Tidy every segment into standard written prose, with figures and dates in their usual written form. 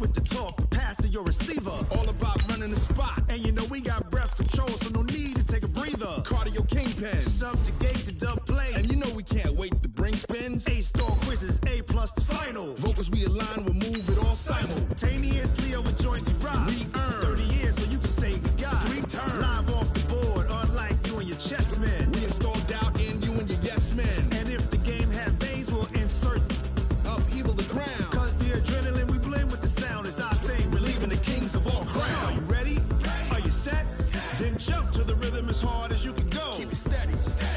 with the talk, pass to your receiver. All about running the spot. And you know we got breath control, so no need to take a breather. Cardio kingpin. Subjugate the dub play. And you know we can't wait to bring spins. A-star quizzes, A+ the final. Vocals we align, we'll move it all simultaneously over joints we rock. We earn 30 years so you can say goodbye. 3 turns. Live off the board, unlike you and your chess men. We install doubt in you and your yes men. And if the game had veins, we'll insert upheaval the ground. Cause the adrenaline we blend with the sound is our thing, relieving the kings of all crowns. So are you ready? Are you set? Then jump to the rhythm as hard as you can go. Keep it steady,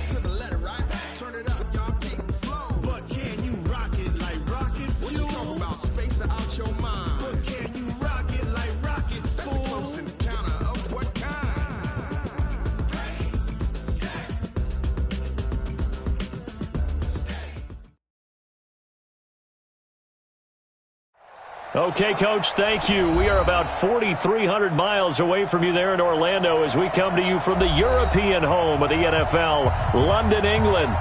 to the letter, right? Turn it up, y'all, keep the flow. But can you rock it like rocket fuel? What you talking about? Space out your mind. But can you rock it like rockets, fool? That's a close encounter of what kind? Okay, Coach, thank you. We are about 4,300 miles away from you there in Orlando as we come to you from the European home of the NFL, London, England.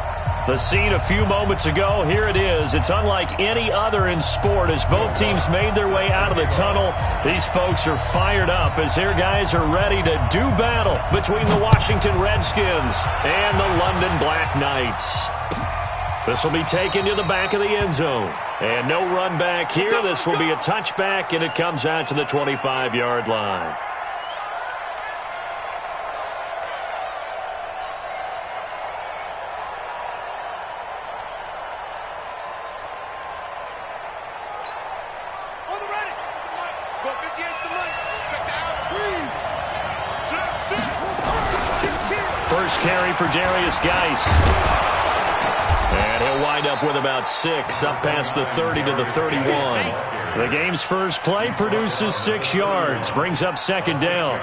The scene a few moments ago, here it is. It's unlike any other in sport as both teams made their way out of the tunnel. These folks are fired up as their guys are ready to do battle between the Washington Redskins and the London Black Knights. This will be taken to the back of the end zone. And no run back here. This will be a touchback, and it comes out to the 25-yard line. On the ready. Go 58 to the right. Check down. First carry for Darius Geis. And he'll wind up with about 6, up past the 30 to the 31. The game's first play produces 6 yards, brings up second down.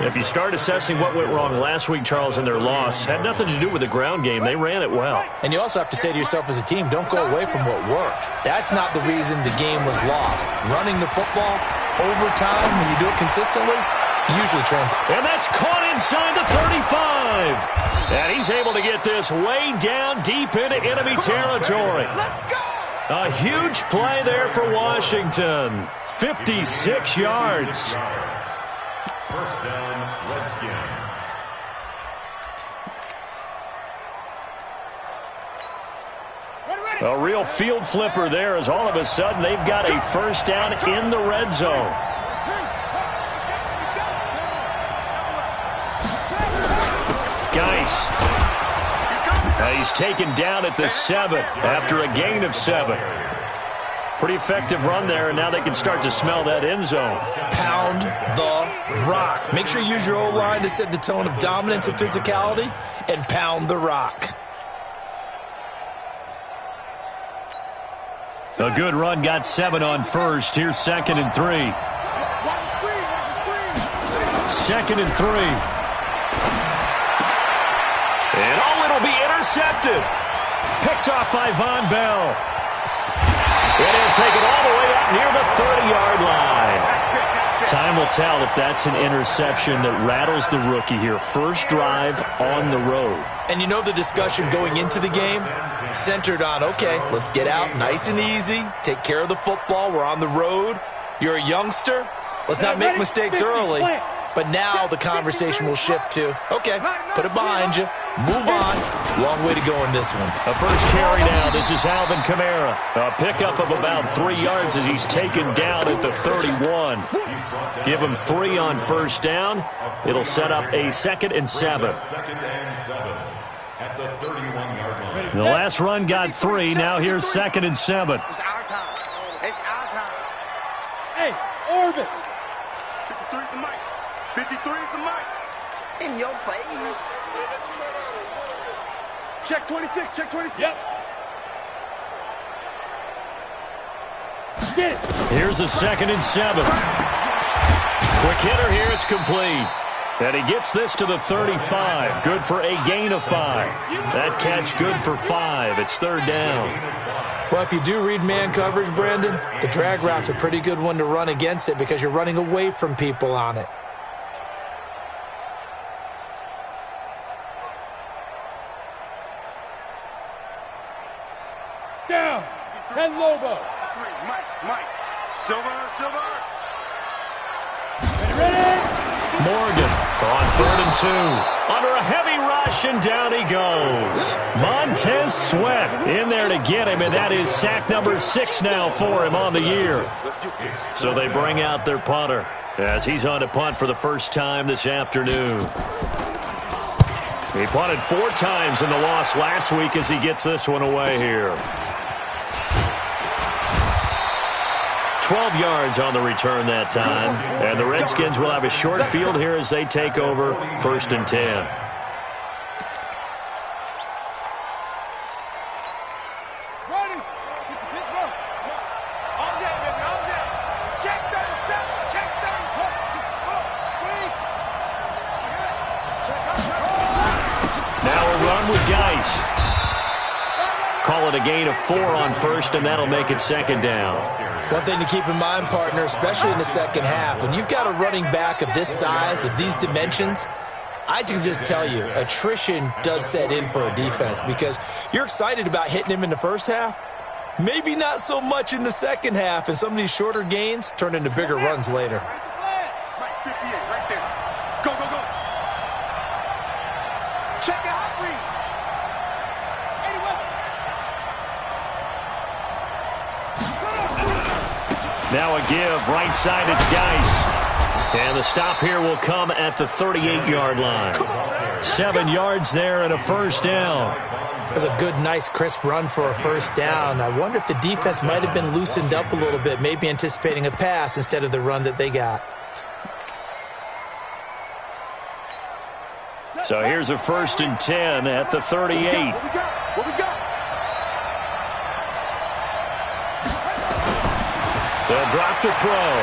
If you start assessing what went wrong last week, Charles, in their loss, had nothing to do with the ground game. They ran it well. And you also have to say to yourself as a team, don't go away from what worked. That's not the reason the game was lost. Running the football over time, when you do it consistently, usually translates. And that's caught inside the 35. And he's able to get this way down deep into enemy territory. Let's go! A huge play there for Washington. 56 yards. First down, Redskins. A real field flipper there as all of a sudden they've got a first down in the red zone. Geis. He's taken down at the 7 after a gain of 7. Pretty effective run there, and now they can start to smell that end zone. Pound the rock. Make sure you use your O-line to set the tone of dominance and physicality, and pound the rock. A good run, got 7 on first. Here's 2nd and 3. Second and 3. And it'll be intercepted. Picked off by Von Bell. And he'll take it all the way up near the 30-yard line. Time will tell if that's an interception that rattles the rookie here. First drive on the road. And you know the discussion going into the game centered on, okay, let's get out nice and easy, take care of the football, we're on the road. You're a youngster, let's not make mistakes early. But now the conversation will shift to, okay, put it behind you, move on. Long way to go in this one. A first carry now. This is Alvin Kamara. A pickup of about 3 yards as he's taken down at the 31. Give him 3 on first down. It'll set up a 2nd and 7. Second and 7 at the 31-yard line. The last run got 3. Now here's 2nd and 7. It's our time. It's our time. Hey, orbit. 53 is the mic. 53 is the mic. In your face. Check 26, check 26. Yep. Get it. Here's a 2nd and 7. Quick hitter here, it's complete. And he gets this to the 35. Good for a gain of 5. That catch good for 5. It's 3rd down. Well, if you do read man coverage, Brandon, the drag route's a pretty good one to run against it because you're running away from people on it. Down. 10 Lobo. 3, Mike. Silver. Morgan on 3rd and 2. Under a heavy rush, and down he goes. Montez Sweat in there to get him, and that is sack number 6 now for him on the year. So they bring out their punter as he's on to punt for the first time this afternoon. He punted 4 times in the loss last week as he gets this one away here. 12 yards on the return that time. And the Redskins will have a short field here as they take over 1st and 10. Ready. Keep the pitch roll. On deck, baby. On deck. Check 37. Check 30. Now a run with Geis. Call it a gain of 4 on 1st, and that'll make it 2nd down. One thing to keep in mind, partner, especially in the second half, when you've got a running back of this size, of these dimensions, I can just tell you, attrition does set in for a defense because you're excited about hitting him in the first half, maybe not so much in the second half, and some of these shorter gains turn into bigger runs later. Mike 58, right there. Go. Check it out, Reed. Now a give, right side, it's Geis. And the stop here will come at the 38-yard line. 7 yards there and a 1st down. That was a good, nice, crisp run for a 1st down. I wonder if the defense might have been loosened up a little bit, maybe anticipating a pass instead of the run that they got. So here's a 1st and 10 at the 38. What we got? They'll drop to throw.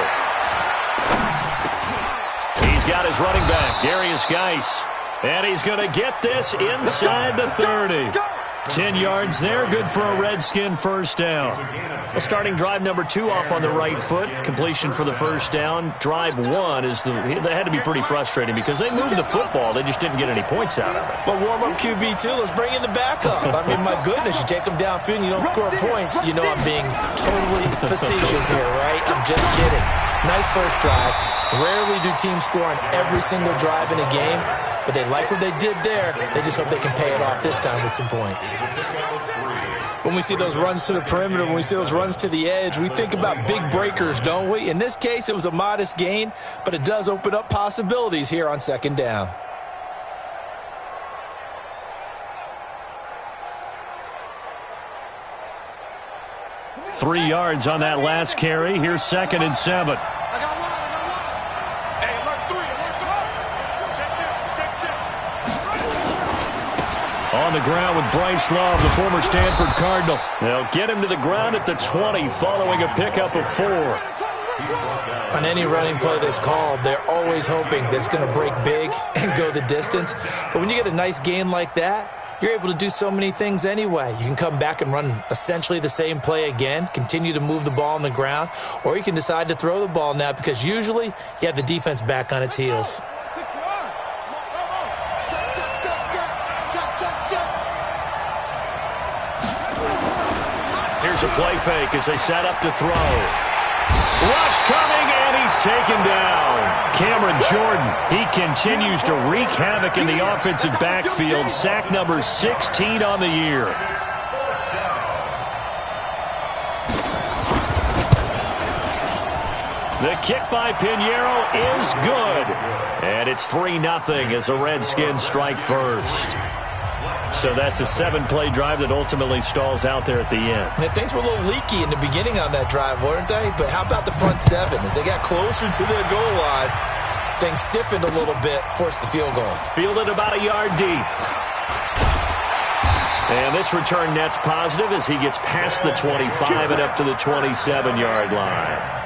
He's got his running back, Darius Geis. And he's going to get this inside the 30. 10 yards there, good for a Redskin 1st down. Well, starting drive number 2 off on the right foot. Completion for the 1st down. Drive 1 is they had to be pretty frustrating because they moved the football. They just didn't get any points out of it. But warm-up QB, too. Let's bring in the backup. I mean, my goodness, you take them downfield and you don't score points. You know I'm being totally facetious here, right? I'm just kidding. Nice first drive. Rarely do teams score on every single drive in a game. But they like what they did there. They just hope they can pay it off this time with some points. When we see those runs to the perimeter, when we see those runs to the edge, we think about big breakers, don't we? In this case, it was a modest gain, but it does open up possibilities here on 2nd down. Three yards on that last carry. Here's 2nd and 7. On the ground with Bryce Love, the former Stanford Cardinal. They'll get him to the ground at the 20 following a pickup of 4. On any running play that's called, they're always hoping that it's going to break big and go the distance. But when you get a nice gain like that, you're able to do so many things anyway. You can come back and run essentially the same play again, continue to move the ball on the ground, or you can decide to throw the ball now because usually you have the defense back on its heels. Here's a play fake as they set up to throw. Rush coming, and he's taken down. Cameron Jordan, he continues to wreak havoc in the offensive backfield. Sack number 16 on the year. The kick by Pinheiro is good. And it's 3-0 as the Redskins strike first. So that's a 7-play drive that ultimately stalls out there at the end. And things were a little leaky in the beginning on that drive, weren't they? But how about the front 7? As they got closer to their goal line, things stiffened a little bit, forced the field goal. Fielded about a yard deep. And this return net's positive as he gets past the 25 and up to the 27-yard line.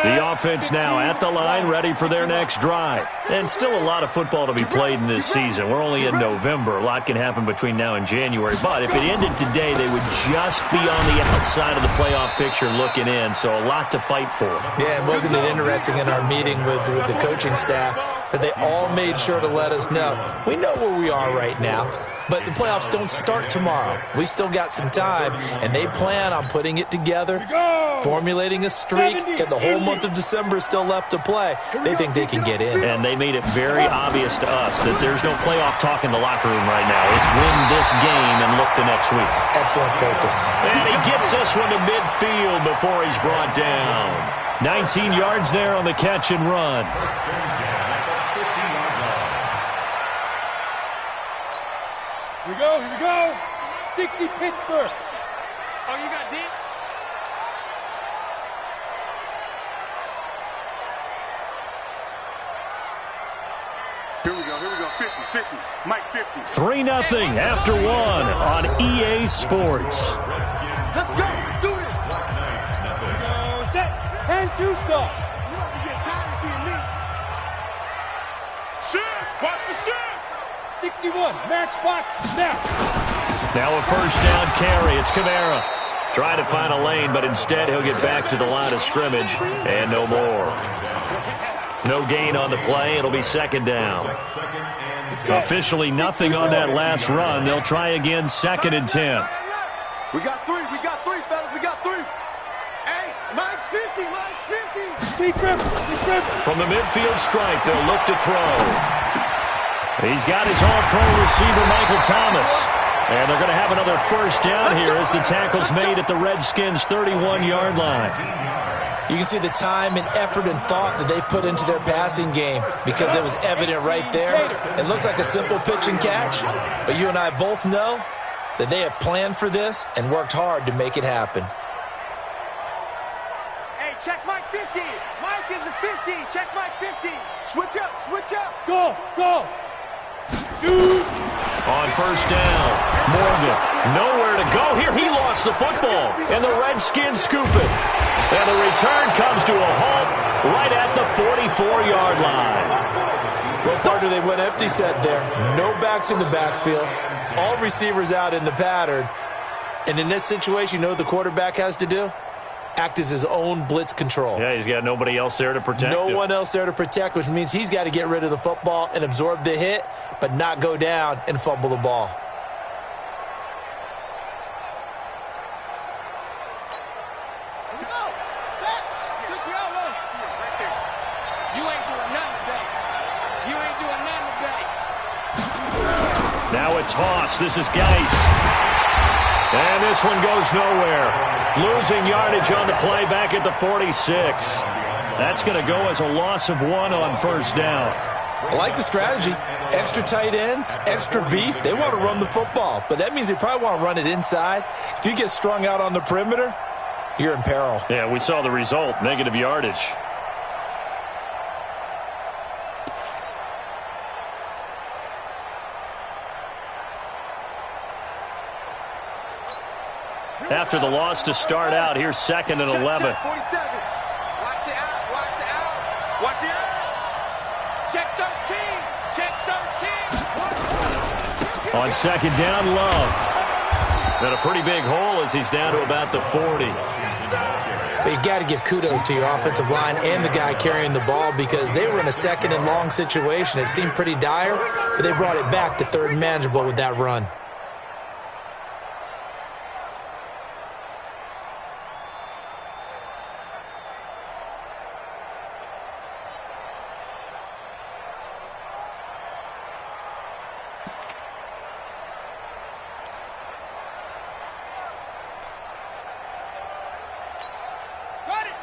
The offense now at the line, ready for their next drive. And still a lot of football to be played in this season. We're only in November. A lot can happen between now and January. But if it ended today, they would just be on the outside of the playoff picture looking in. So a lot to fight for. Yeah, and wasn't it interesting in our meeting with the coaching staff that they all made sure to let us know, we know where we are right now. but the playoffs don't start tomorrow. We still got some time, and they plan on putting it together, formulating a streak, and the whole month of December is still left to play. They think they can get in. And they made it very obvious to us that there's no playoff talk in the locker room right now. It's win this game and look to next week. Excellent focus. And he gets this one to midfield before he's brought down. 19 yards there on the catch and run. Here we go, here we go. 60 Pittsburgh. Oh, you got deep? Here we go, 50, Mike 50. 3-0 after one on EA Sports. Let's go, let's do it. Go, set, and two stop. You don't have to get tired of seeing me. Shoot, watch the shoot. 61, matchbox, now. Now a first down carry. It's Kamara. Trying to find a lane, but instead he'll get back to the line of scrimmage and no more. No gain on the play. It'll be second down. Officially nothing on that last run. They'll try again, 2nd and 10. We got three, fellas, we got three. Hey, Mike's 50, Mike's 50. From the midfield strike, they'll look to throw. He's got his all-pro receiver, Michael Thomas. And they're going to have another first down here as the tackle's made at the Redskins' 31-yard line. You can see the time and effort and thought that they put into their passing game because it was evident right there. It looks like a simple pitch and catch, but you and I both know that they have planned for this and worked hard to make it happen. Hey, check Mike 50. Mike is a 50. Check Mike 50. Switch up, switch up. Go, go. Shoot. On first down, Morgan, nowhere to go. Here he lost the football, and the Redskins scoop it. And the return comes to a halt right at the 44-yard line. Well, partner, they went empty set there. No backs in the backfield. All receivers out in the pattern. And in this situation, you know what the quarterback has to do? Act as his own blitz control. Yeah, he's got nobody else there to protect him. No one else there to protect, which means he's got to get rid of the football and absorb the hit, but not go down and fumble the ball. Now a toss. This is Geis. And this one goes nowhere. Losing yardage on the play back at the 46. That's going to go as a loss of 1 on first down. I like the strategy. Extra tight ends, extra beef. They want to run the football, but that means they probably want to run it inside. If you get strung out on the perimeter, you're in peril. Yeah, we saw the result, negative yardage. After the loss to start out, here's 2nd and 11. Watch the out, watch the out, watch the out. Check 13, check 13. On 2nd down, Love. And a pretty big hole as he's down to about the 40. But you got to give kudos to your offensive line and the guy carrying the ball because they were in a 2nd and long situation. It seemed pretty dire, but they brought it back to 3rd and manageable with that run.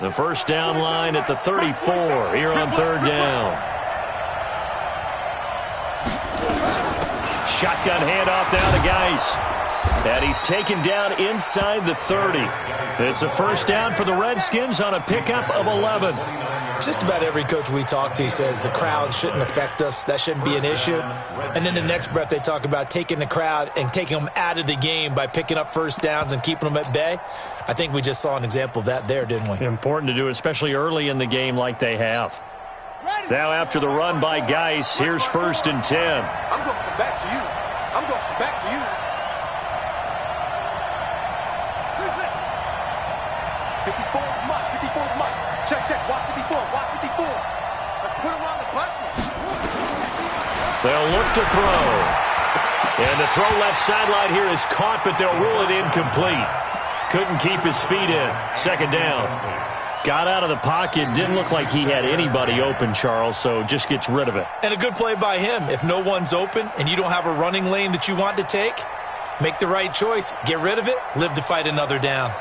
The first down line at the 34 here on 3rd down. Shotgun handoff now to Geis. And he's taken down inside the 30. It's a first down for the Redskins on a pickup of 11. Just about every coach we talk to says the crowd shouldn't affect us. That shouldn't be an issue. And then the next breath they talk about taking the crowd and taking them out of the game by picking up first downs and keeping them at bay. I think we just saw an example of that there, didn't we? Important to do, especially early in the game like they have. Now after the run by Geis, here's 1st and 10. I'm going to come back to you. I'm going to come back to you. 54 Mike, 54 Mike. Check, watch 54, watch 54. Let's put him on the buses. They'll look to throw. And the throw left sideline here is caught, but they'll rule it incomplete. Couldn't keep his feet in. Second down. Got out of the pocket. Didn't look like he had anybody open, Charles, so just gets rid of it. And a good play by him. If no one's open and you don't have a running lane that you want to take, make the right choice. Get rid of it. Live to fight another down.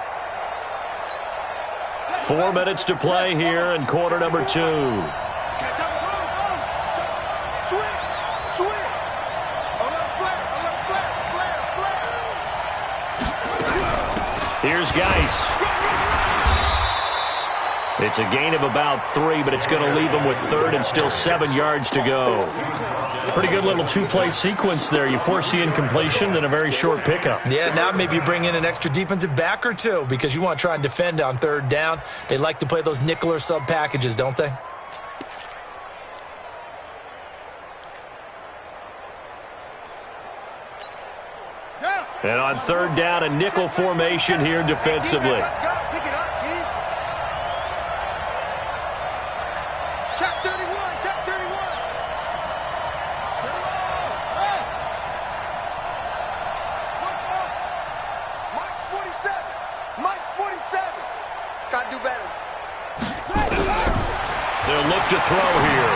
4 minutes to play here in quarter number 2. Here's Geis. It's a gain of about 3, but it's going to leave him with third and still 7 yards to go. Pretty good little two-play sequence there. You force the incompletion, then a very short pickup. Yeah, now maybe you bring in an extra defensive back or two because you want to try and defend on third down. They like to play those nickel or sub packages, don't they? And on third down, a nickel formation here defensively. Let's go. Pick it up, Keith. Check 31. Check 31. Hey. Mike's 47. Mike's 47. Got to do better. They'll look to throw here.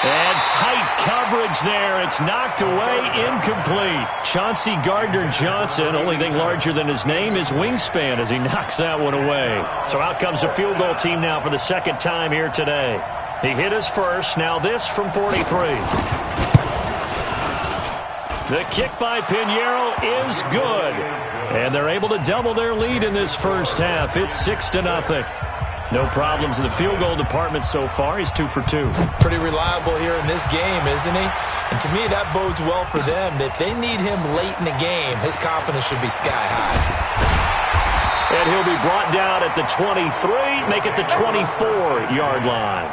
And tight coverage there. It's knocked away, incomplete. Chauncey Gardner-Johnson, only thing larger than his name is wingspan as he knocks that one away. So out comes the field goal team now for the second time here today. He hit his first, now this from 43. The kick by Pinheiro is good. And they're able to double their lead in this first half. It's 6-0. No problems in the field goal department so far. He's 2 for 2. Pretty reliable here in this game, isn't he? And to me, that bodes well for them. If they need him late in the game, his confidence should be sky high. And he'll be brought down at the 23, make it the 24-yard line.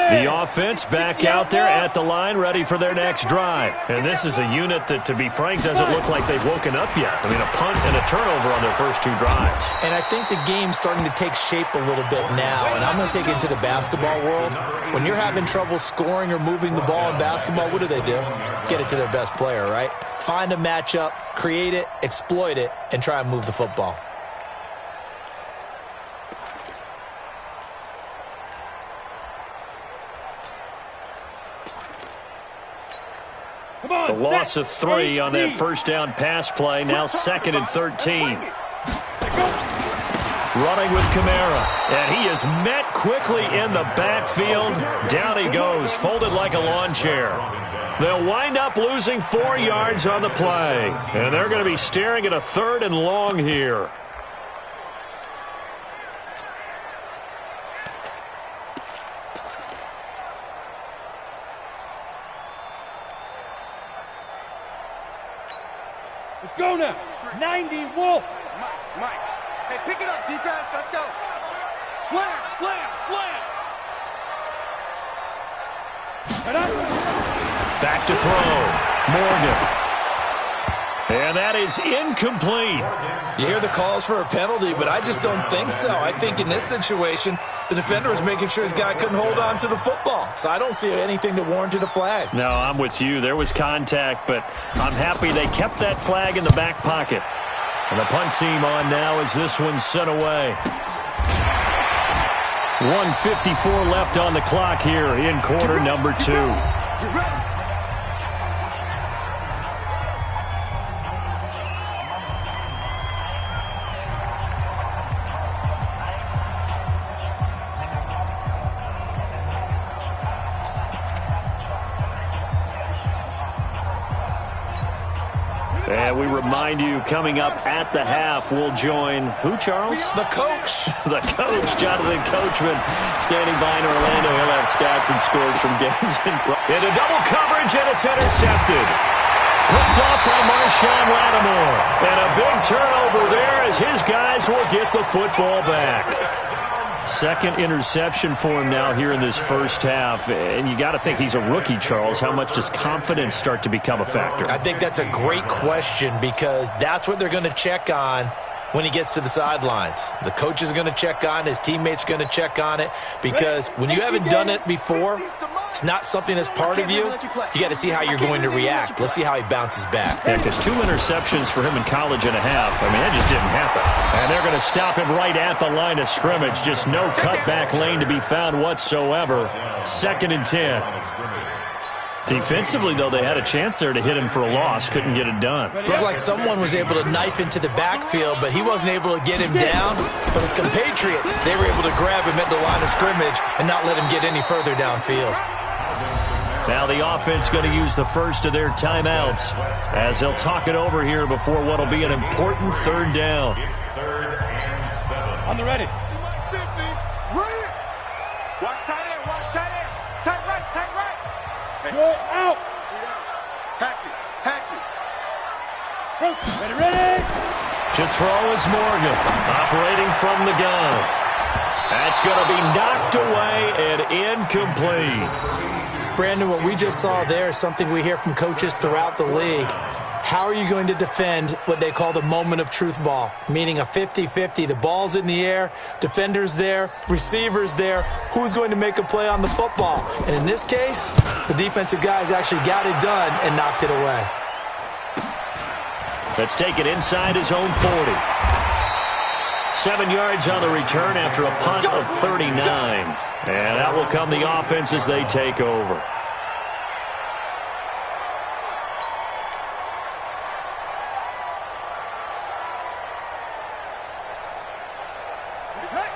The offense back out there at the line, ready for their next drive. And this is a unit that, to be frank, doesn't look like they've woken up yet. I mean, a punt and a turnover on their first 2 drives. And I think the game's starting to take shape a little bit now. And I'm going to take it into the basketball world. When you're having trouble scoring or moving the ball in basketball, what do? Get it to their best player, right? Find a matchup, create it, exploit it, and try and move the football. The loss of 3 on that first down pass play. Now 2nd and 13. Running with Kamara. And he is met quickly in the backfield. Down he goes, folded like a lawn chair. They'll wind up losing 4 yards on the play. And they're going to be staring at a 3rd and long here. Let's go now. 90, Wolf. Mike. Hey, pick it up, defense. Let's go. Slam, slam, slam. Back to throw. Morgan. And that is incomplete. You hear the calls for a penalty, but I just don't think so. I think in this situation, the defender was making sure his guy couldn't hold on to the football. So I don't see anything that warranted a flag. No, I'm with you. There was contact, but I'm happy they kept that flag in the back pocket. And the punt team on now as this one's sent away. 1:54 left on the clock here in quarter number 2. And we remind you, coming up at the half, we'll join who, Charles? The coach. The coach, Jonathan Coachman, standing by in Orlando. He'll have stats and scores from games into double coverage, and it's intercepted. Picked off by Marshawn Lattimore. And a big turnover there as his guys will get the football back. Second interception for him now here in this first half. And you got to think he's a rookie, Charles. How much does confidence start to become a factor? I think that's a great question because that's what they're going to check on when he gets to the sidelines. The coach is going to check on it. His teammates are going to check on it because when you haven't done it before, it's not something that's part of you. You got to see how you're going to react. Let's see how he bounces back. Yeah, because 2 interceptions for him in college and a half. I mean, that just didn't happen. And they're going to stop him right at the line of scrimmage. Just no cutback lane to be found whatsoever. 2nd and 10. Defensively, though, they had a chance there to hit him for a loss. Couldn't get it done. Looked like someone was able to knife into the backfield, but he wasn't able to get him down. But his compatriots, they were able to grab him at the line of scrimmage and not let him get any further downfield. Now the offense going to use the first of their timeouts as they'll talk it over here before what will be an important 3rd down. It's 3rd and 7. On the ready. Watch tight end, watch tight end. Tight right, tight right. Go out. Hatch it, hatch it. Ready, ready. To throw is Morgan, operating from the gun. That's going to be knocked away and incomplete. Brandon, what we just saw there is something we hear from coaches throughout the league. How are you going to defend what they call the moment of truth ball, meaning a 50-50? The ball's in the air, defender's there, receiver's there. Who's going to make a play on the football? And in this case, the defensive guys actually got it done and knocked it away. Let's take it inside his own 40. 7 yards on the return after a punt of 39. And that will come the offense as they take over.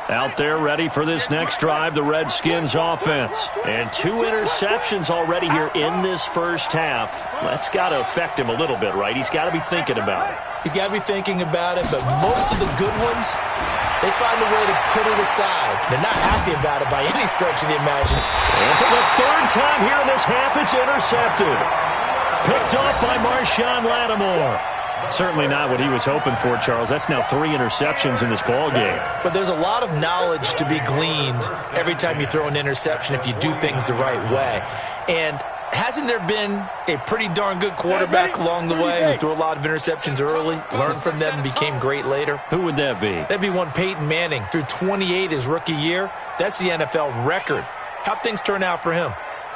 Out there ready for this next drive, the Redskins offense. And 2 interceptions already here in this first half. That's got to affect him a little bit, right? He's got to be thinking about it. He's got to be thinking about it, but most of the good ones, they find a way to put it aside. They're not happy about it by any stretch of the imagination. And for the 3rd time here in this half, it's intercepted. Picked off by Marshawn Lattimore. Certainly not what he was hoping for, Charles. That's now 3 interceptions in this ball game. But there's a lot of knowledge to be gleaned every time you throw an interception if you do things the right way. And hasn't there been a pretty darn good quarterback along the way who threw a lot of interceptions early, learned from them, and became great later? Who would that be? That'd be one Peyton Manning. Threw 28 his rookie year. That's the NFL record. How'd things turn out for him?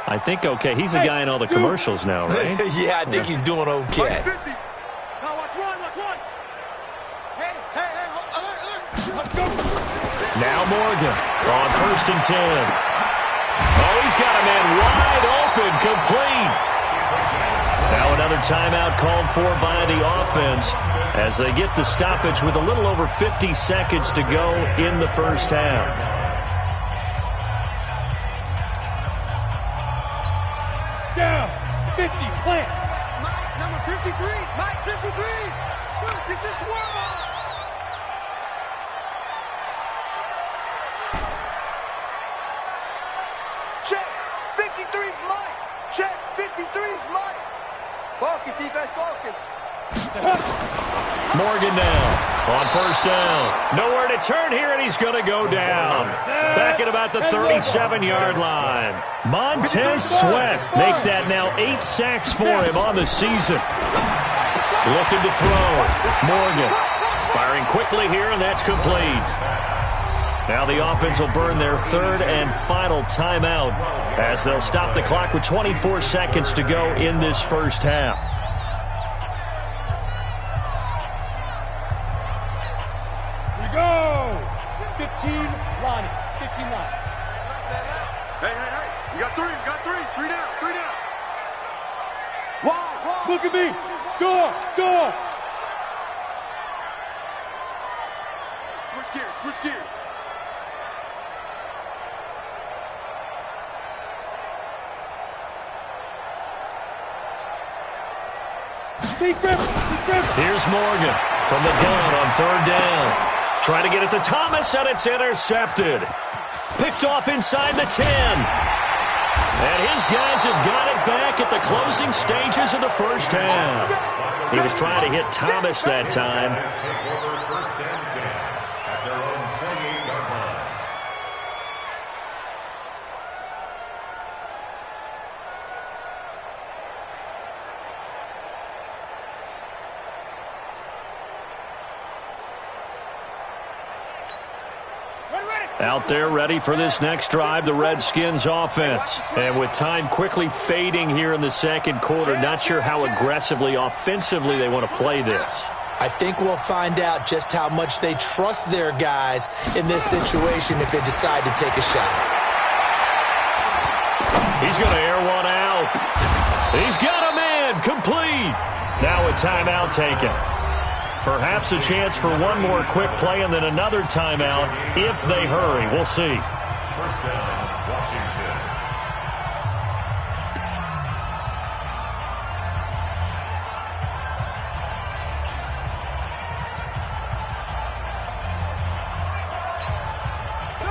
I think okay. He's the guy in all the commercials now, right? Yeah, I think he's doing okay. Now Morgan on 1st and 10. Oh, he's got a man wide open, complete. Now another timeout called for by the offense as they get the stoppage with a little over 50 seconds to go in the first half. Down. 50. Plant. Mike, number 53. Mike, 53. It's just warm up. Check. 53's Mike. Check. 53's Mike. Focus, defense, focus. Morgan now on 1st down. Nowhere to turn here, and he's going to go down. Back at about the 37-yard line. Montez Sweat make that now 8 sacks for him on the season. Looking to throw. Morgan firing quickly here, and that's complete. Now the offense will burn their 3rd and final timeout as they'll stop the clock with 24 seconds to go in this first half. Here we go. 15 Lonnie. 15 Lonnie. Hey. We got 3. We got 3. 3 down. 3 down. Wow. Look at me. Door. Switch gears. Here's Morgan from the gun on 3rd down. Trying to get it to Thomas, and it's intercepted. Picked off inside the 10. And his guys have got it back at the closing stages of the first half. He was trying to hit Thomas that time. Out there ready for this next drive, the Redskins offense. And with time quickly fading here in the second quarter, not sure how aggressively, offensively they want to play this. I think we'll find out just how much they trust their guys in this situation if they decide to take a shot. He's going to air one out. He's got a man complete. Now a timeout taken. Perhaps a chance for one more quick play and then another timeout if they hurry. We'll see. First down, Washington.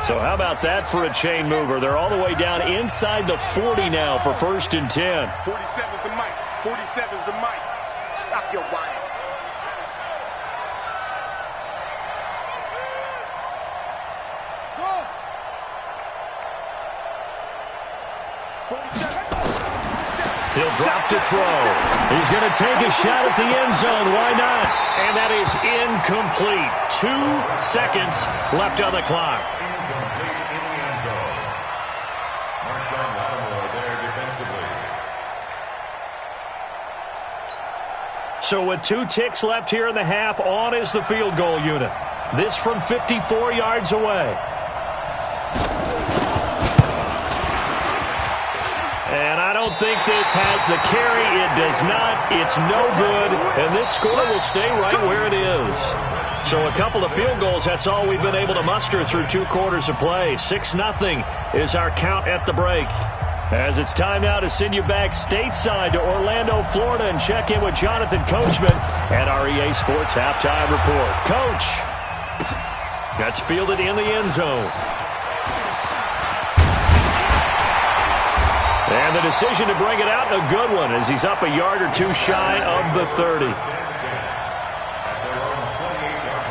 So how about that for a chain mover? They're all the way down inside the 40 now for 1st and 10. 47's the mic. 47's the mic. Stop your whining. He'll drop to throw. He's going to take a shot at the end zone. Why not? And that is incomplete. 2 seconds left on the clock. Incomplete in the end zone. Marshawn Lattimore there defensively. So with 2 ticks left here in the half, on is the field goal unit. This from 54 yards away. And I don't think this has the carry. It does not. It's no good. And this score will stay right where it is. So a couple of field goals, that's all we've been able to muster through 2 quarters of play. 6-0 is our count at the break. As it's time now to send you back stateside to Orlando, Florida, and check in with Jonathan Coachman at our EA Sports Halftime Report. Coach, that's fielded in the end zone. And the decision to bring it out, a good one, as he's up a yard or 2 shy of the 30. At their own 28-yard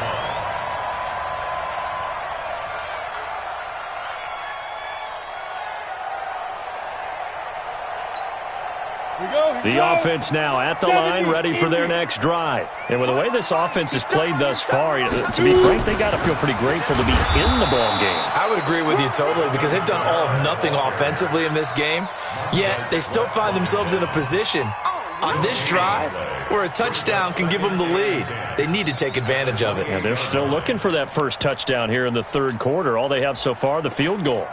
line. The offense now at the line, ready for their next drive. And with the way this offense has played thus far, to be frank, they got to feel pretty grateful to be in the ball game. I would agree with you totally because they've done all of nothing offensively in this game, yet they still find themselves in a position on this drive where a touchdown can give them the lead. They need to take advantage of it. Yeah, they're still looking for that first touchdown here in the 3rd quarter. All they have so far, the field goal.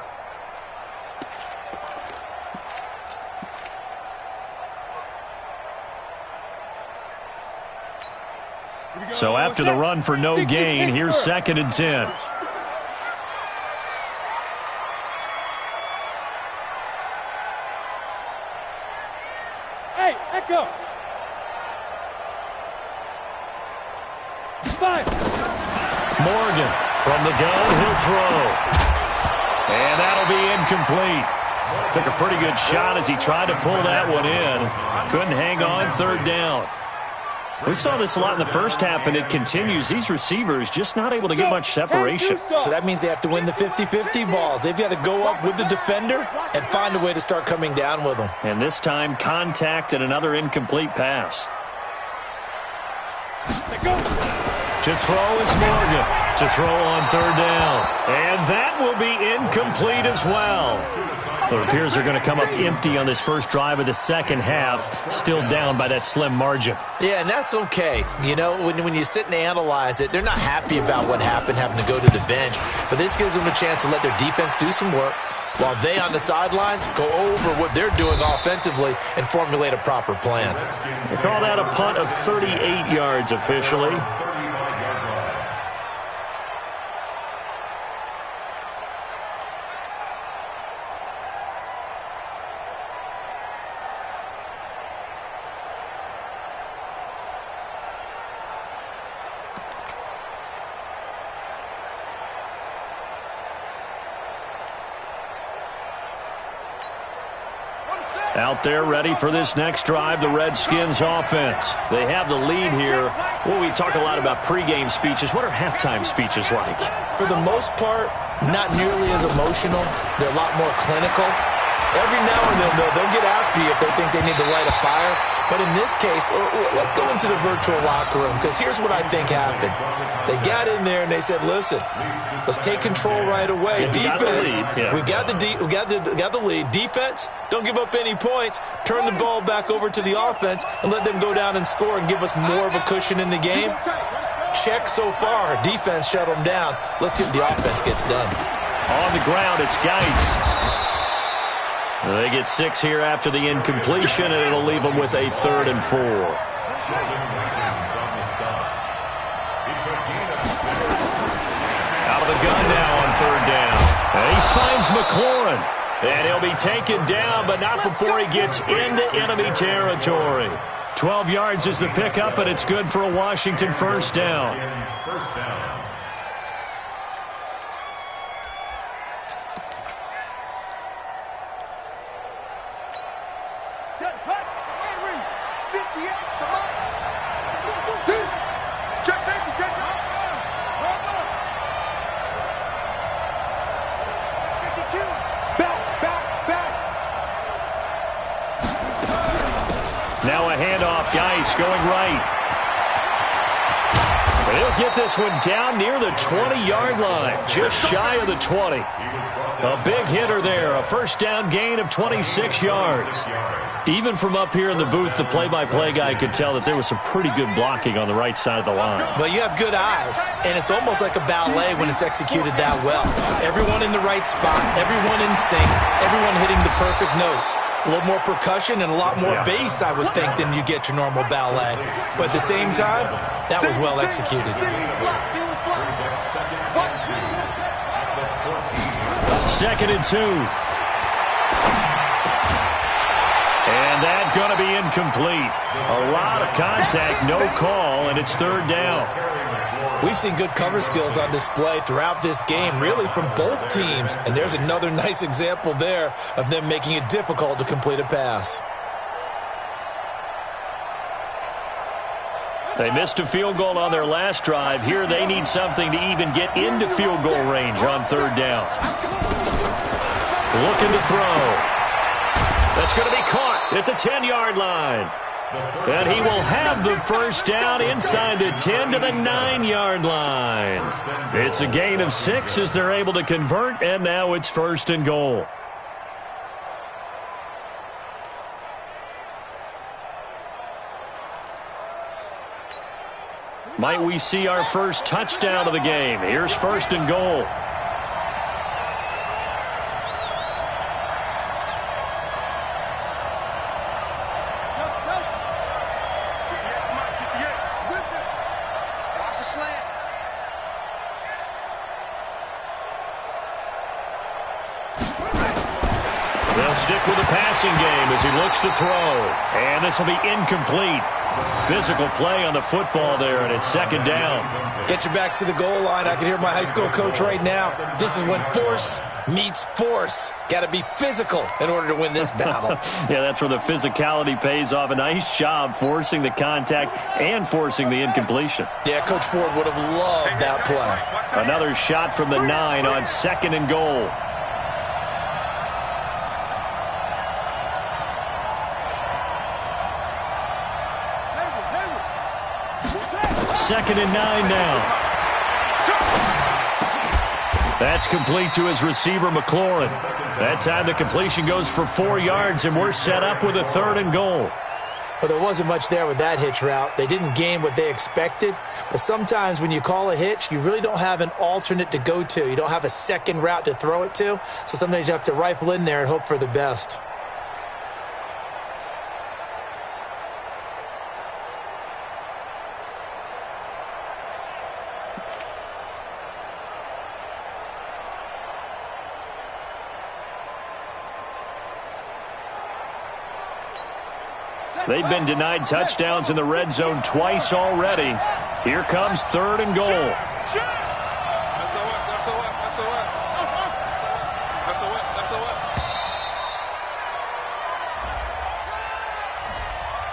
So after the run for no gain, here's 2nd and 10. Hey, Echo. 5. Morgan from the gun, he'll throw. And that'll be incomplete. Took a pretty good shot as he tried to pull that one in. Couldn't hang on, 3rd down. We saw this a lot in the first half, and it continues. These receivers just not able to get much separation. So that means they have to win the 50-50 balls. They've got to go up with the defender and find a way to start coming down with them. And this time, contact and another incomplete pass. To throw is Morgan. To throw on 3rd down. And that will be incomplete as well. It appears they're going to come up empty on this first drive of the second half, still down by that slim margin. Yeah, and that's okay. You know, when you sit and analyze it, they're not happy about what happened, having to go to the bench. But this gives them a chance to let their defense do some work while they on the sidelines go over what they're doing offensively and formulate a proper plan. They call that a punt of 38 yards officially. Out there ready for this next drive, the Redskins offense. They have the lead here. Well, we talk a lot about pregame speeches. What are halftime speeches like? For the most part, not nearly as emotional. They're a lot more clinical. Every now and then, though, they'll get after you if they think they need to light a fire. But in this case, let's go into the virtual locker room, because here's what I think happened. They got in there and they said, listen, let's take control right away. Defense, we've got the lead. Defense, don't give up any points. Turn the ball back over to the offense and let them go down and score and give us more of a cushion in the game. Check so far. Defense shut them down. Let's see if the offense gets done. On the ground, it's Geis. They get 6 here after the incompletion, and it'll leave them with a 3rd and 4. Out of the gun now on 3rd down. And he finds McLaurin. And he'll be taken down, but not before he gets into enemy territory. 12 yards is the pickup, and it's good for a Washington first down. Now a handoff, Geis going right. But he'll get this one down near the 20-yard line, just shy of the 20. A big hitter there, a first down gain of 26 yards. Even from up here in the booth, the play-by-play guy could tell that there was some pretty good blocking on the right side of the line. Well, you have good eyes, and it's almost like a ballet when it's executed that well. Everyone in the right spot, everyone in sync, everyone hitting the perfect notes. A little more percussion and a lot more bass, I would think, than you get your normal ballet. But at the same time, that was well executed. 2nd and 2. And that's going to be incomplete. A lot of contact, no call, and it's 3rd down. We've seen good cover skills on display throughout this game, really from both teams. And there's another nice example there of them making it difficult to complete a pass. They missed a field goal on their last drive. Here they need something to even get into field goal range on 3rd down. Looking to throw. That's going to be caught at the 10-yard line. And he will have the first down inside the 10 to the 9-yard line. It's a gain of 6 as they're able to convert, and now it's 1st and goal. Might we see our first touchdown of the game? Here's 1st and goal. They'll stick with the passing game as he looks to throw. And this will be incomplete. Physical play on the football there, and it's 2nd down. Get your backs to the goal line. I can hear my high school coach right now. This is when force meets force. Got to be physical in order to win this battle. Yeah, that's where the physicality pays off. A nice job forcing the contact and forcing the incompletion. Yeah, Coach Ford would have loved that play. Another shot from the 9 on 2nd and goal. Second and 9 now. That's complete to his receiver, McLaurin. That time the completion goes for 4 yards, and we're set up with a 3rd and goal. Well, there wasn't much there with that hitch route. They didn't gain what they expected. But sometimes when you call a hitch, you really don't have an alternate to go to. You don't have a second route to throw it to. So sometimes you have to rifle in there and hope for the best. They've been denied touchdowns in the red zone twice already. Here comes 3rd and goal.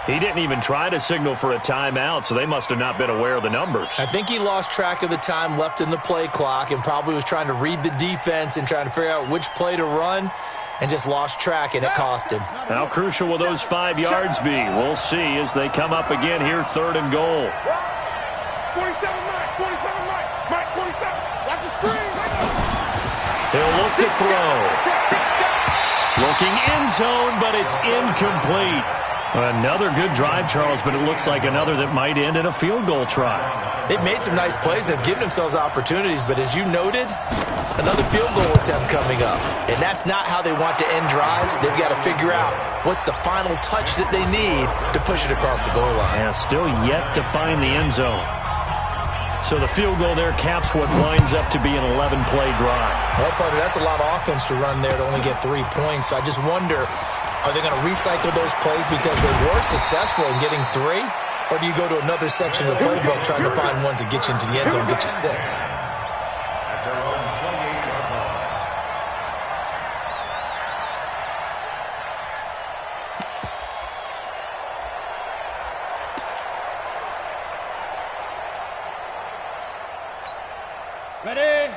He didn't even try to signal for a timeout, so they must have not been aware of the numbers. I think he lost track of the time left in the play clock and probably was trying to read the defense and trying to figure out which play to run. and just lost track, and it cost him. How crucial will those 5 yards be? We'll see as they come up again here, 3rd and goal. 47, Mike. 47, Mike. Mike, 47. Watch the screen. He'll look to throw. Looking end zone, but it's incomplete. Another good drive, Charles, but it looks like another that might end in a field goal try. They've made some nice plays. They've given themselves opportunities, but as you noted, another field goal attempt coming up. And that's not how they want to end drives. They've got to figure out what's the final touch that they need to push it across the goal line. Yeah, still yet to find the end zone. So the field goal there caps what winds up to be an 11-play drive. Well, partner, that's a lot of offense to run there to only get 3 points. So I just wonder, are they going to recycle those plays because they were successful in getting 3? Or do you go to another section of the playbook trying to find ones that get you into the end zone and get you 6?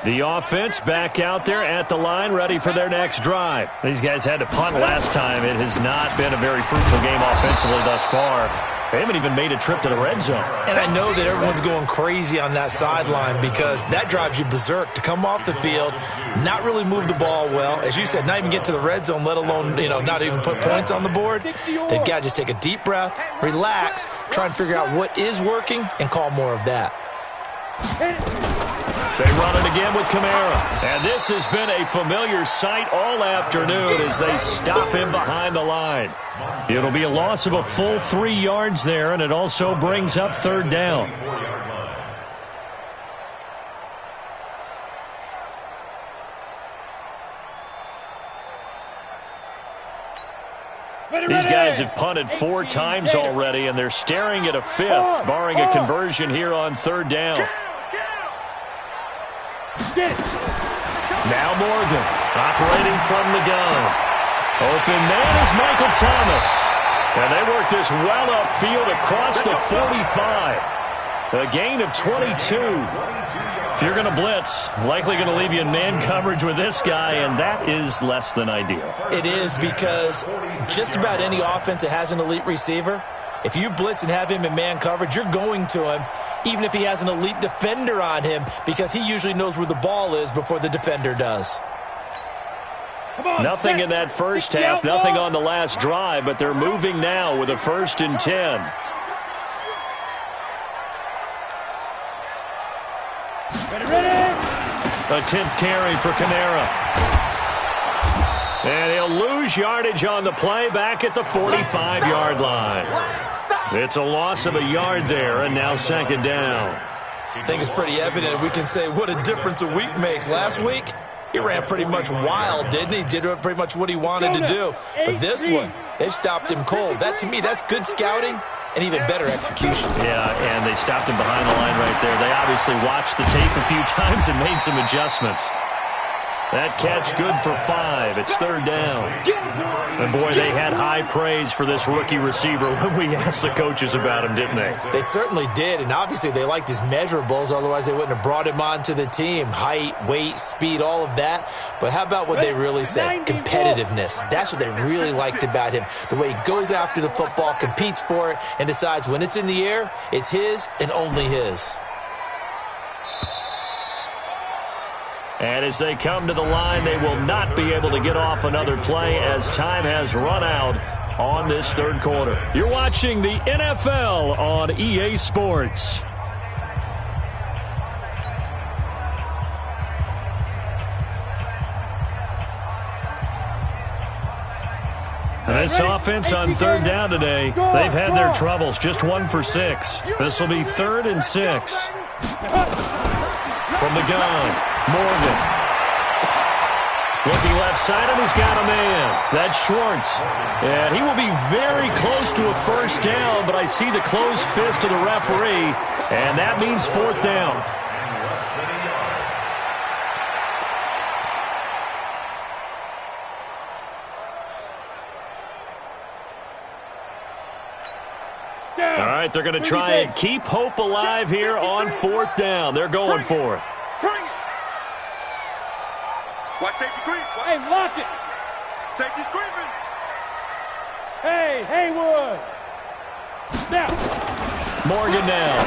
The offense back out there at the line, ready for their next drive. These guys had to punt last time. It has not been a very fruitful game offensively thus far. They haven't even made a trip to the red zone. And I know that everyone's going crazy on that sideline because that drives you berserk to come off the field, not really move the ball well. As you said, not even get to the red zone, let alone, not even put points on the board. They've got to just take a deep breath, relax, try and figure out what is working, and call more of that. They run it again with Kamara. And this has been a familiar sight all afternoon as they stop him behind the line. It'll be a loss of a full 3 yards there, and it also brings up 3rd down. These guys have punted 4 times already, and they're staring at a 5th, barring a conversion here on 3rd down. Now Morgan, operating from the gun. Open man is Michael Thomas. And they work this well upfield across the 45. A gain of 22. If you're going to blitz, likely going to leave you in man coverage with this guy, and that is less than ideal. It is because just about any offense that has an elite receiver, if you blitz and have him in man coverage, you're going to him, even if he has an elite defender on him, because he usually knows where the ball is before the defender does. Nothing in that first half, nothing on the last drive, but they're moving now with a 1st and 10. A 10th carry for Kamara. And he'll lose yardage on the play back at the 45-yard line. It's a loss of a yard there, and now 2nd down. I think it's pretty evident. We can say what a difference a week makes. Last week, he ran pretty much wild, didn't he? Did pretty much what he wanted to do. But this one, they've stopped him cold. That, to me, that's good scouting and even better execution. Yeah, and they stopped him behind the line right there. They obviously watched the tape a few times and made some adjustments. That catch good for 5. It's 3rd down. And, boy, they had high praise for this rookie receiver when we asked the coaches about him, didn't they? They certainly did, and obviously they liked his measurables. Otherwise, they wouldn't have brought him onto the team. Height, weight, speed, all of that. But how about what they really said? Competitiveness. That's what they really liked about him. The way he goes after the football, competes for it, and decides when it's in the air, it's his and only his. And as they come to the line, they will not be able to get off another play as time has run out on this 3rd quarter. You're watching the NFL on EA Sports. And this offense on 3rd down today, they've had their troubles. Just 1 for 6. This will be 3rd and 6. From the gun. Morgan. Looking left side, and he's got a man. That's Schwartz. And he will be very close to a 1st down, but I see the closed fist of the referee, and that means 4th down. All right, they're going to try and keep hope alive here on 4th down. They're going for it. Bring it. Watch safety creep. Hey, lock it. Safety screaming. Hey, Haywood. Now. Morgan now,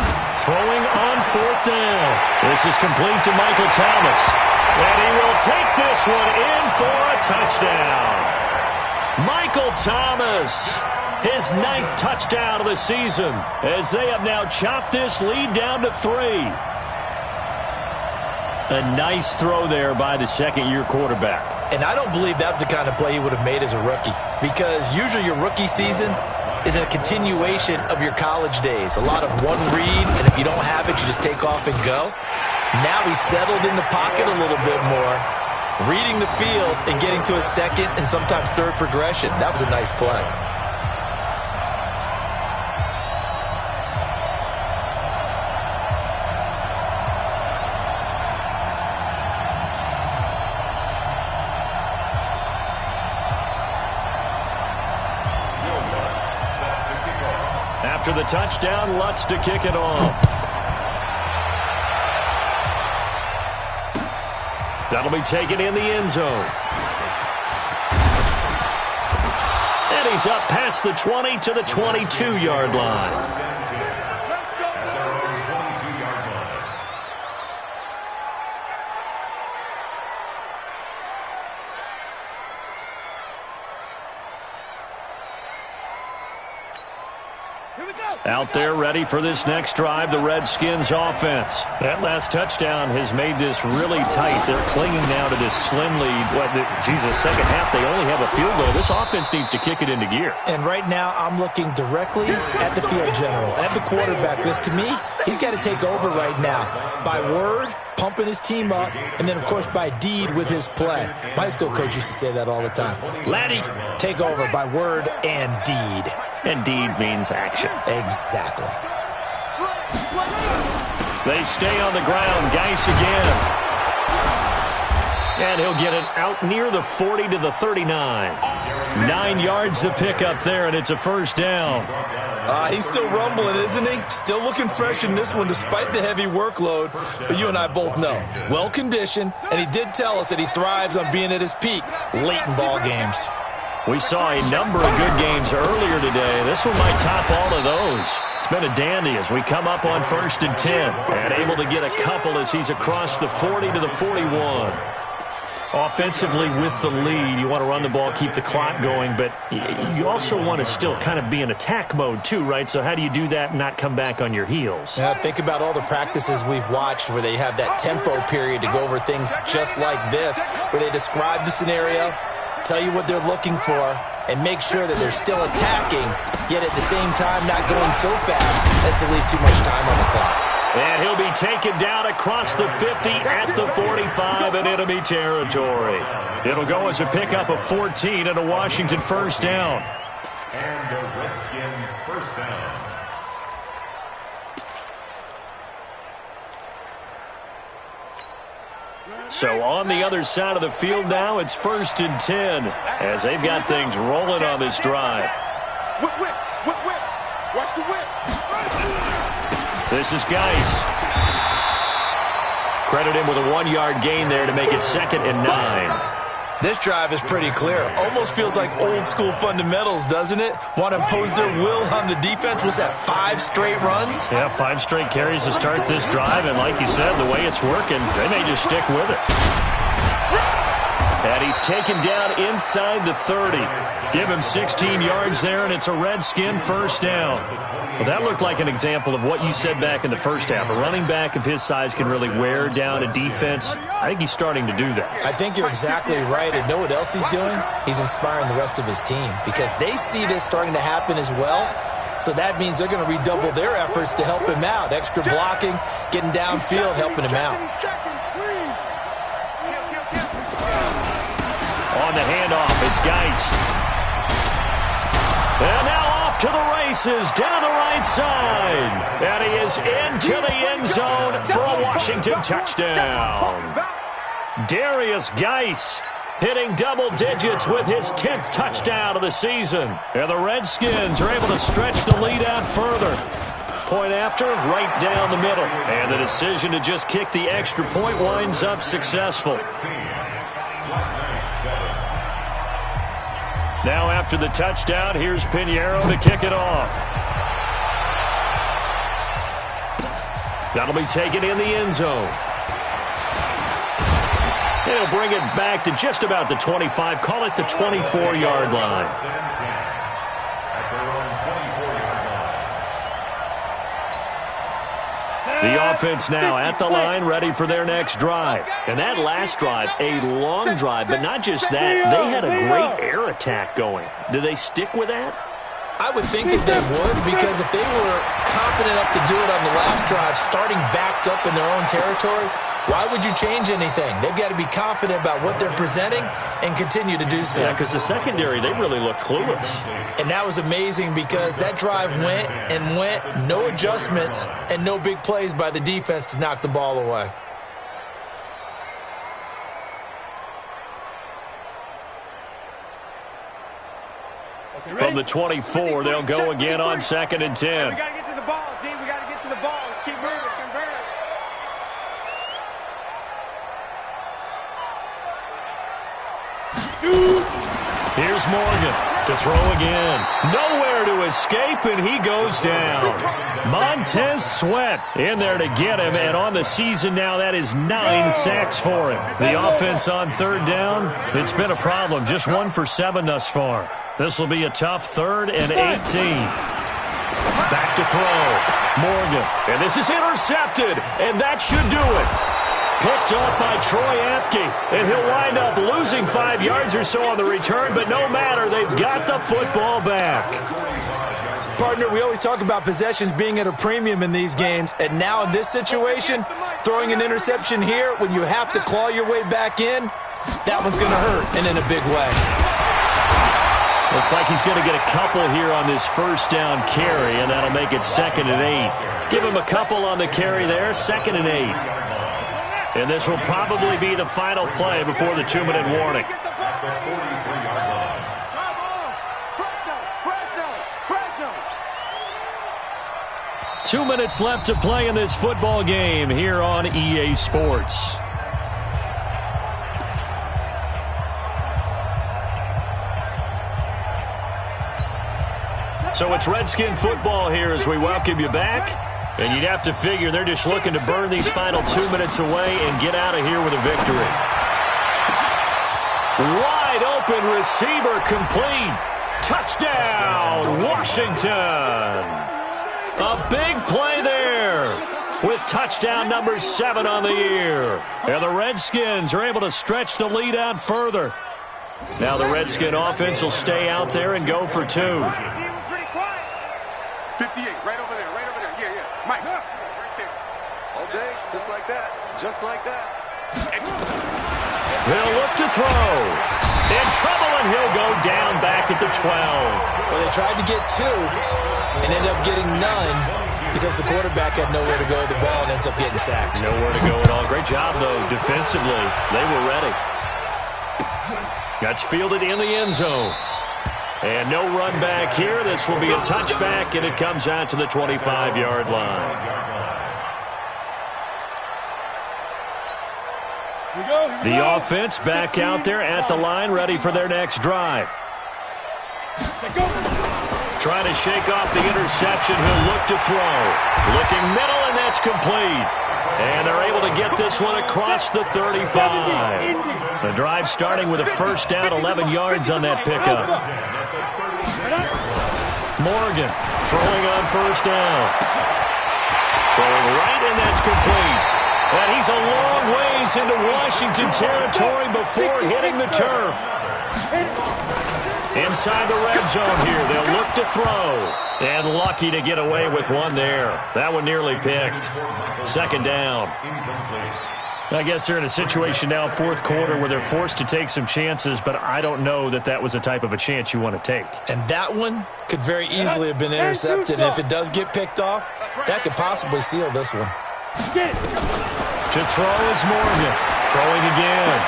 throwing on 4th down. This is complete to Michael Thomas. And he will take this one in for a touchdown. Michael Thomas, his 9th touchdown of the season, as they have now chopped this lead down to 3. A nice throw there by the second-year quarterback. And I don't believe that was the kind of play he would have made as a rookie, because usually your rookie season is a continuation of your college days. A lot of one read, and if you don't have it, you just take off and go. Now he's settled in the pocket a little bit more, reading the field and getting to a second and sometimes third progression. That was a nice play. After the touchdown, Lutz to kick it off. That'll be taken in the end zone. And he's up past the 20 to the 22-yard line. Out there ready for this next drive, the Redskins offense. That last touchdown has made this really tight. They're clinging now to this slim lead. Second half, they only have a field goal. This offense needs to kick it into gear. And right now, I'm looking directly at the field general, at the quarterback. Because to me, he's got to take over right now. By word, pumping his team up, and then, of course, by deed with his play. My high school coach used to say that all the time. Laddie, take over by word and deed. And deed means action. Exactly. They stay on the ground. Geis again. And he'll get it out near the 40 to the 39. 9 yards to pick up there, and it's a first down. He's still rumbling, isn't he? Still looking fresh in this one despite the heavy workload. But you and I both know, well-conditioned, and he did tell us that he thrives on being at his peak late in ball games. We saw a number of good games earlier today. This one might top all of those. It's been a dandy as we come up on 1st and 10. And able to get a couple as he's across the 40 to the 41. Offensively with the lead, you want to run the ball, keep the clock going, but you also want to still kind of be in attack mode too, right? So how do you do that and not come back on your heels? Yeah, think about all the practices we've watched where they have that tempo period to go over things just like this, where they describe the scenario, tell you what they're looking for, and make sure that they're still attacking, yet at the same time not going so fast as to leave too much time on the clock. And he'll be taken down across the 50 at the 45 in enemy territory. It'll go as a pickup of 14 and a Washington first down. And a Redskin first down. So on the other side of the field now, it's 1st and 10 as they've got things rolling on this drive. Whip, whip, whip, whip. Watch the whip. This is Geis. Credit him with a 1-yard gain there to make it 2nd and 9. This drive is pretty clear. Almost feels like old school fundamentals, doesn't it? Want to impose their will on the defense. Was that 5 straight runs? Yeah, 5 straight carries to start this drive, and like you said, the way it's working, they may just stick with it. And he's taken down inside the 30. Give him 16 yards there, and it's a Redskin first down. Well, that looked like an example of what you said back in the first half. A running back of his size can really wear down a defense. I think he's starting to do that. I think you're exactly right. And know what else he's doing? He's inspiring the rest of his team because they see this starting to happen as well. So that means they're going to redouble their efforts to help him out. Extra blocking, getting downfield, helping him out. On the handoff, it's Geis. And now off to the races, down the right side. And he is into the end zone for a Washington touchdown. Darius Geis hitting double digits with his 10th touchdown of the season. And the Redskins are able to stretch the lead out further. Point after, right down the middle. And the decision to just kick the extra point winds up successful. Now after the touchdown, here's Pinheiro to kick it off. That'll be taken in the end zone. He'll bring it back to just about the 25. Call it the 24-yard line. The offense now at the line, ready for their next drive. And that last drive, a long drive, but not just that. They had a great air attack going. Do they stick with that? I would think that they would, because if they were confident enough to do it on the last drive, starting backed up in their own territory, why would you change anything? They've got to be confident about what they're presenting and continue to do so. Yeah, because the secondary, they really look clueless. And that was amazing because that drive went and went, no adjustments and no big plays by the defense to knock the ball away. From the 24, they'll go again on 2nd and 10. We got to get to the ball, D. We got to get to the ball. Let's keep moving. Here's Morgan to throw again. Nowhere to escape, and he goes down. Montez Sweat in there to get him, and on the season now, that is 9 sacks for him. The offense on 3rd down, it's been a problem. Just 1 for 7 thus far. This will be a tough 3rd and 18. Back to throw. Morgan, and this is intercepted, and that should do it. Picked off by Troy Apke, and he'll wind up losing 5 yards or so on the return, but no matter, they've got the football back. Partner, we always talk about possessions being at a premium in these games, and now in this situation, throwing an interception here when you have to claw your way back in, that one's going to hurt, and in a big way. Looks like he's going to get a couple here on this first down carry, and that'll make it 2nd and 8. Give him a couple on the carry there, 2nd and 8. And this will probably be the final play before the 2-minute warning. 2 minutes left to play in this football game here on EA Sports. So it's Redskin football here as we welcome you back. And you'd have to figure they're just looking to burn these final 2 minutes away and get out of here with a victory. Wide open receiver complete. Touchdown, Washington. A big play there with touchdown number 7 on the year. And the Redskins are able to stretch the lead out further. Now the Redskin offense will stay out there and go for 2. 58, right over there, right over there. Yeah, yeah. Mike, right there. All day, just like that. Just like that. They'll look to throw. In trouble, and he'll go down back at the 12. Well, they tried to get 2 and ended up getting none because the quarterback had nowhere to go with the ball and ends up getting sacked. Nowhere to go at all. Great job, though, defensively. They were ready. That's fielded in the end zone. And no run back here. This will be a touchback, and it comes out to the 25-yard line. The offense back out there at the line, ready for their next drive. Trying to shake off the interception. He'll look to throw. Looking middle, and that's complete. And they're able to get this one across the 35. The drive starting with a first down, 11 yards on that pickup. Morgan throwing on first down. Throwing right, and that's complete. And he's a long ways into Washington territory before hitting the turf. Inside the red zone here, they'll look to throw. And lucky to get away with one there. That one nearly picked. Second down. I guess they're in a situation now, fourth quarter, where they're forced to take some chances, but I don't know that that was the type of a chance you want to take. And that one could very easily have been intercepted, and if it does get picked off, that could possibly seal this one. To throw is Morgan. Throwing again.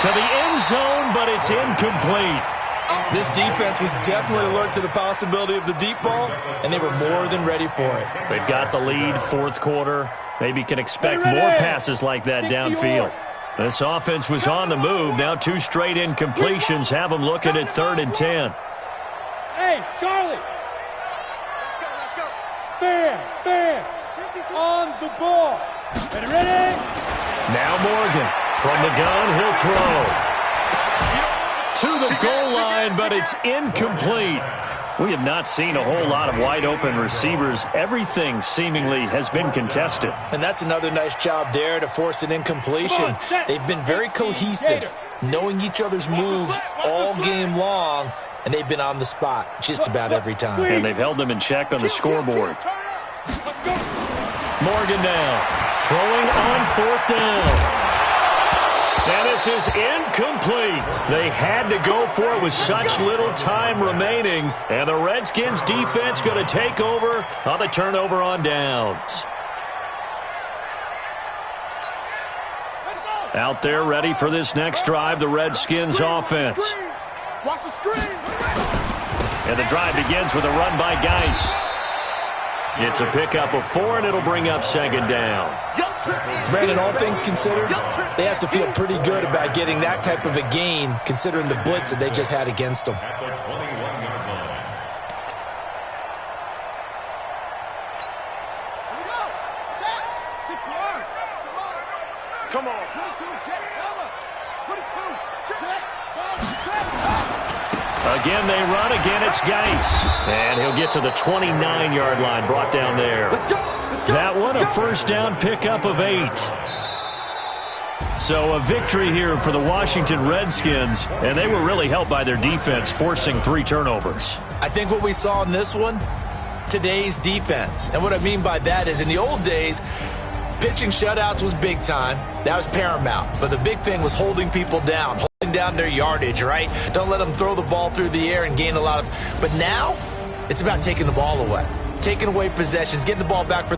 To the end zone, but it's incomplete. This defense was definitely alert to the possibility of the deep ball, and they were more than ready for it. They've got the lead, fourth quarter. Maybe can expect more passes like that downfield. This offense was on the move. Now 2 straight incompletions have them looking at 3rd and 10. Hey, Charlie. Let's go. Bam. On the ball. Ready? Now Morgan from the gun. He'll throw to the goal line, but it's incomplete. We have not seen a whole lot of wide-open receivers. Everything seemingly has been contested. And that's another nice job there to force an incompletion. They've been very cohesive, knowing each other's moves all game long, and they've been on the spot just about every time. And they've held them in check on the scoreboard. Morgan now, throwing on 4th down. And this is incomplete. They had to go for it with such little time remaining. And the Redskins defense going to take over on the turnover on downs. Out there ready for this next drive, the Redskins offense. Watch the screen. And the drive begins with a run by Geis. It's a pickup of 4, and it'll bring up 2nd down. Brandon, all things considered, they have to feel pretty good about getting that type of a gain, considering the blitz that they just had against them. At the 21-yard line. Come on. Again, they run. Again, it's Geis. And he'll get to the 29-yard line, brought down there. That one, a 1st down pickup of 8. So a victory here for the Washington Redskins, and they were really helped by their defense, forcing 3 turnovers. I think what we saw in this one, today's defense. And what I mean by that is in the old days, pitching shutouts was big time. That was paramount. But the big thing was holding people down, holding down their yardage, right? Don't let them throw the ball through the air and gain a lot of... But now, it's about taking the ball away, taking away possessions, getting the ball back for